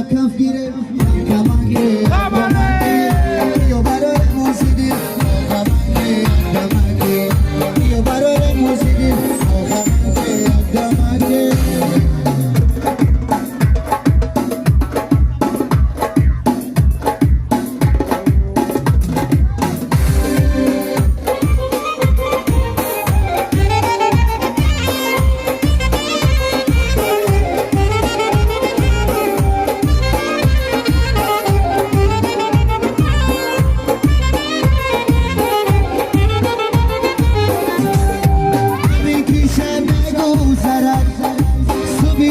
کف گیره کمانگه بیا برای موسیقی کمانگه بیا برای موسیقی کمانگه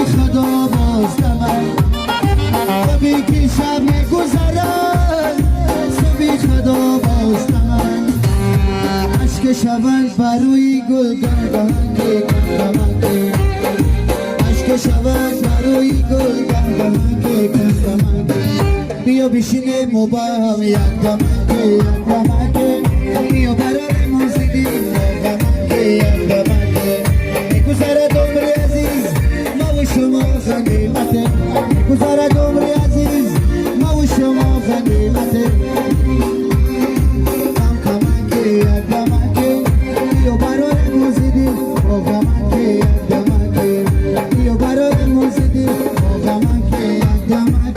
خدا بازدمن ببین که شب میگذرد صبح خدا بازدمن عشق شود بروی گل گنگهنگه گنگهنگه عشق شود بروی گل گنگهنگه گنگهنگه بیا بشینیم و با هم یک دمنگه یک دمنگه بیا برای موسیقی یک دمنگه یک دمنگه میگذرد عمر عزیز شما غنیمته گذارد عمر عزیز ما و شما غنیمته کمانگه یک کمانگه بیا برای موسیقی کمانگه یک کمانگه بیا برای موسیقی کمانگه یک کمانگه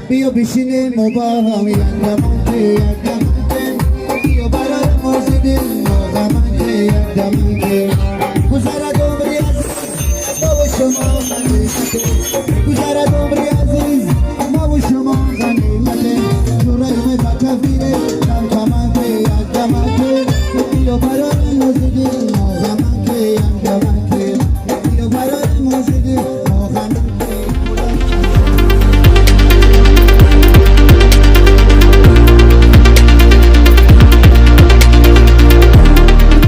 بیا بشینیم و با هم یک دمنگه یک دمنگه بیا برای موسیقی دمنگه یک دمنگه گذارد عمری عزیز با شما گذارد عمری